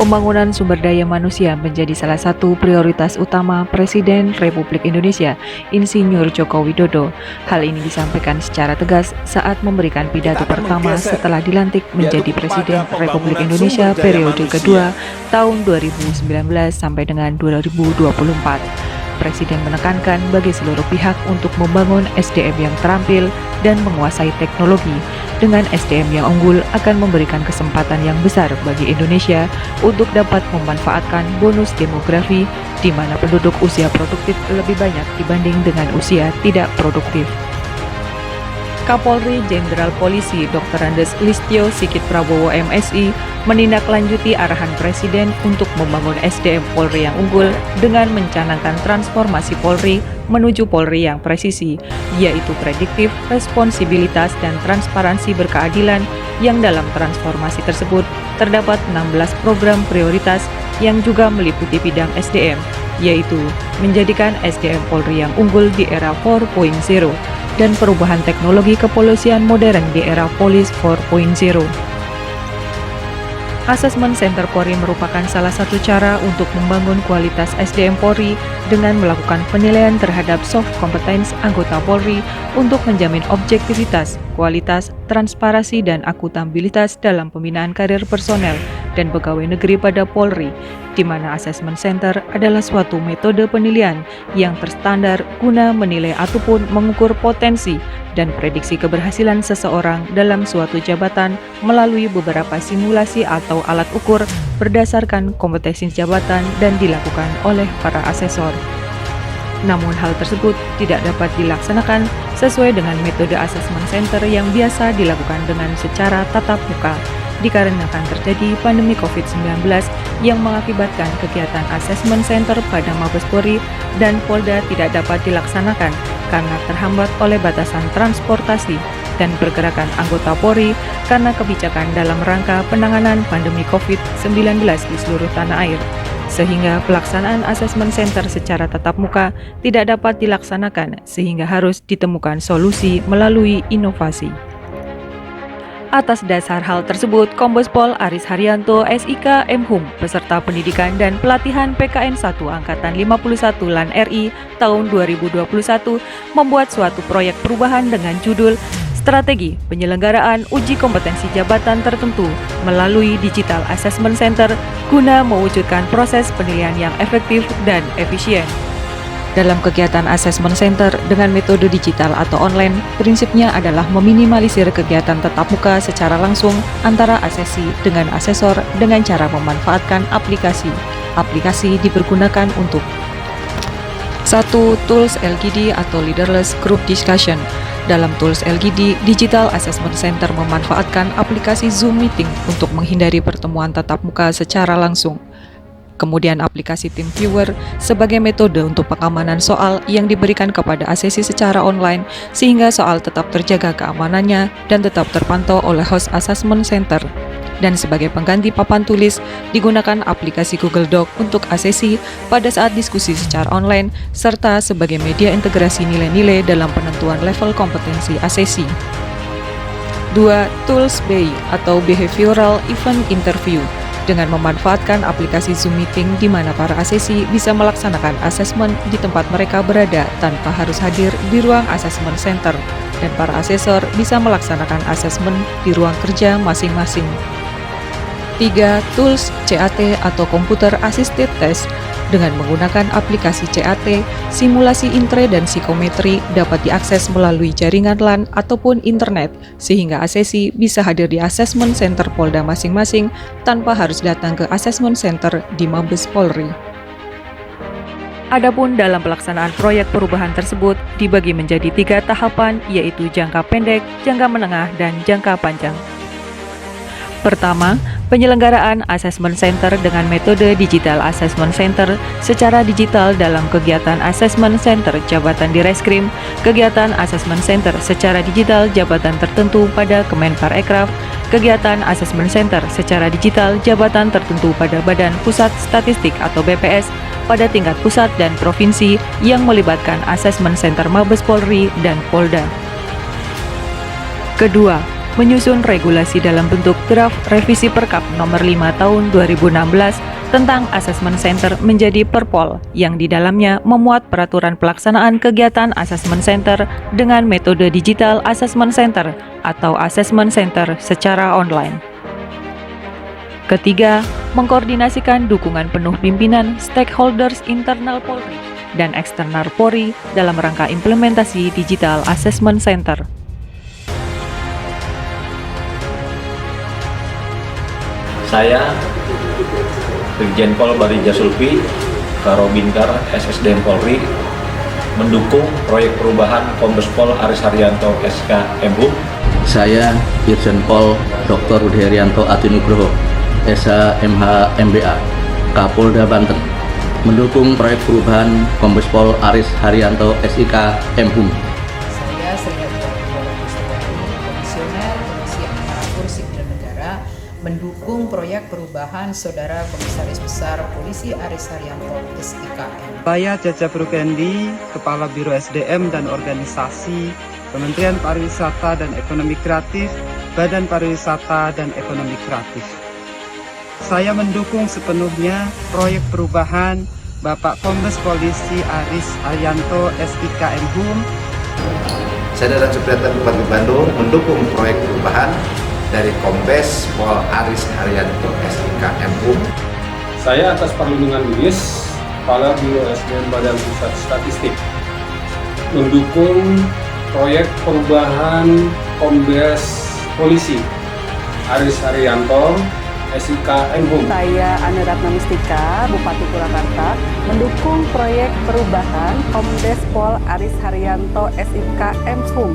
Pembangunan sumber daya manusia menjadi salah satu prioritas utama Presiden Republik Indonesia, Insinyur Joko Widodo. Hal ini disampaikan secara tegas saat memberikan pidato pertama setelah dilantik menjadi Presiden Republik Indonesia periode kedua tahun 2019 sampai dengan 2024. Presiden menekankan bagi seluruh pihak untuk membangun SDM yang terampil dan menguasai teknologi. Dengan SDM yang unggul akan memberikan kesempatan yang besar bagi Indonesia untuk dapat memanfaatkan bonus demografi di mana penduduk usia produktif lebih banyak dibanding dengan usia tidak produktif. Kapolri Jenderal Polisi Dr. Andes Listio Sigit Prabowo MSI menindaklanjuti arahan Presiden untuk membangun SDM Polri yang unggul dengan mencanangkan transformasi Polri menuju Polri yang presisi, yaitu prediktif, responsibilitas, dan transparansi berkeadilan yang dalam transformasi tersebut terdapat 16 program prioritas yang juga meliputi bidang SDM, yaitu menjadikan SDM Polri yang unggul di era 4.0 dan perubahan teknologi kepolisian modern di era Polis 4.0. Asesmen Center Polri merupakan salah satu cara untuk membangun kualitas SDM Polri dengan melakukan penilaian terhadap soft competence anggota Polri untuk menjamin objektivitas, kualitas, transparansi, dan akuntabilitas dalam pembinaan karir personel dan pegawai negeri pada Polri, di mana Assessment Center adalah suatu metode penilaian yang terstandar guna menilai ataupun mengukur potensi dan prediksi keberhasilan seseorang dalam suatu jabatan melalui beberapa simulasi atau alat ukur berdasarkan kompetensi jabatan dan dilakukan oleh para asesor. Namun hal tersebut tidak dapat dilaksanakan sesuai dengan metode Assessment Center yang biasa dilakukan dengan secara tatap muka, dikarenakan terjadi pandemi COVID-19 yang mengakibatkan kegiatan Assessment Center pada Mabes Polri dan Polda tidak dapat dilaksanakan karena terhambat oleh batasan transportasi dan pergerakan anggota Polri karena kebijakan dalam rangka penanganan pandemi COVID-19 di seluruh tanah air, sehingga pelaksanaan Assessment Center secara tatap muka tidak dapat dilaksanakan sehingga harus ditemukan solusi melalui inovasi. Atas dasar hal tersebut, Kombes Pol Aris Haryanto, SIK Mhum, peserta pendidikan dan pelatihan PKN 1 Angkatan 51 LAN RI tahun 2021, membuat suatu proyek perubahan dengan judul Strategi Penyelenggaraan Uji Kompetensi Jabatan Tertentu melalui Digital Assessment Center guna mewujudkan proses penilaian yang efektif dan efisien. Dalam kegiatan Assessment Center dengan metode digital atau online, prinsipnya adalah meminimalisir kegiatan tatap muka secara langsung antara asesi dengan asesor dengan cara memanfaatkan aplikasi. Aplikasi dipergunakan untuk 1. Tools LGD atau Leaderless Group Discussion. Dalam tools LGD, Digital Assessment Center memanfaatkan aplikasi Zoom Meeting untuk menghindari pertemuan tatap muka secara langsung. Kemudian aplikasi TeamViewer sebagai metode untuk pengamanan soal yang diberikan kepada asesi secara online sehingga soal tetap terjaga keamanannya dan tetap terpantau oleh host Assessment Center. Dan sebagai pengganti papan tulis, digunakan aplikasi Google Doc untuk asesi pada saat diskusi secara online serta sebagai media integrasi nilai-nilai dalam penentuan level kompetensi asesi. 2. Tools BEI atau Behavioral Event Interview. Dengan memanfaatkan aplikasi Zoom Meeting di mana para asesi bisa melaksanakan asesmen di tempat mereka berada tanpa harus hadir di ruang Assessment Center, dan para asesor bisa melaksanakan asesmen di ruang kerja masing-masing. 3. Tools CAT atau Computer Assisted Test. Dengan menggunakan aplikasi CAT, simulasi intre dan psikometri dapat diakses melalui jaringan LAN ataupun internet, sehingga asesi bisa hadir di Assessment Center Polda masing-masing tanpa harus datang ke Assessment Center di Mabes Polri. Adapun dalam pelaksanaan proyek perubahan tersebut dibagi menjadi 3 tahapan, yaitu jangka pendek, jangka menengah, dan jangka panjang. Pertama, penyelenggaraan Assessment Center dengan metode Digital Assessment Center secara digital dalam kegiatan Assessment Center Jabatan di Reskrim, kegiatan Assessment Center secara digital jabatan tertentu pada Kemenparekraf, kegiatan Assessment Center secara digital jabatan tertentu pada Badan Pusat Statistik atau BPS pada tingkat pusat dan provinsi yang melibatkan Assessment Center Mabes Polri dan Polda. Kedua, menyusun regulasi dalam bentuk draft revisi Perkap nomor 5 tahun 2016 tentang Assessment Center menjadi Perpol, yang di dalamnya memuat peraturan pelaksanaan kegiatan Assessment Center dengan metode digital Assessment Center atau Assessment Center secara online. Ketiga, mengkoordinasikan dukungan penuh pimpinan stakeholders internal Polri dan eksternal Polri dalam rangka implementasi digital Assessment Center. Saya, Brigjen Pol Barija Sulfi, Karobinkar SSDM Polri, mendukung proyek perubahan Kombes Pol Aris Haryanto SK MHUM. Saya, Irjen Pol Dr. Rudi Herianto Atinugroho, SH MH MBA, Kapolda Banten, mendukung proyek perubahan Kombes Pol Aris Haryanto SIK MHUM. Saya Sri Haryanto, Komisioner Komisi Aparatur Sipil Negara, mendukung proyek perubahan Saudara Komisaris Besar Polisi Aris Haryanto SIK. Saya Caca Prukendi, Kepala Biro SDM dan Organisasi, Kementerian Pariwisata dan Ekonomi Kreatif, Badan Pariwisata dan Ekonomi Kreatif. Saya mendukung sepenuhnya proyek perubahan Bapak Kombes Polisi Aris Haryanto SIK MHUM. Saya dan Supriyatna Bupati Bandung mendukung proyek perubahan dari Kombes Pol Aris Haryanto SIK MHUM. Saya atas perlindungan Luis, Kepala Biro SDM Badan Pusat Statistik, mendukung proyek perubahan Kombes Polisi Aris Haryanto SIK MHUM. Saya Anu Ratna Mustika, Bupati Purwakarta, mendukung proyek perubahan Kombes Pol Aris Haryanto SIK MHUM.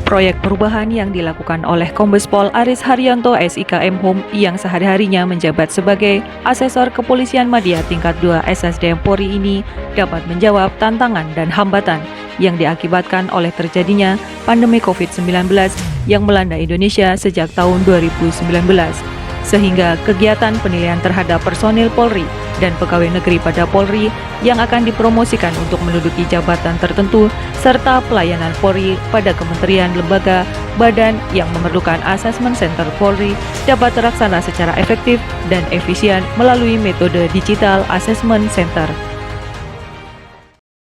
Proyek perubahan yang dilakukan oleh Kombes Pol Aris Haryanto SIK MHUM yang sehari-harinya menjabat sebagai Asesor Kepolisian Madya tingkat 2 SSDM Polri ini dapat menjawab tantangan dan hambatan yang diakibatkan oleh terjadinya pandemi COVID-19 yang melanda Indonesia sejak tahun 2019, sehingga kegiatan penilaian terhadap personil Polri dan pegawai negeri pada Polri yang akan dipromosikan untuk menduduki jabatan tertentu serta pelayanan Polri pada kementerian, lembaga, badan yang memerlukan Assessment Center Polri dapat terlaksana secara efektif dan efisien melalui metode digital Assessment Center.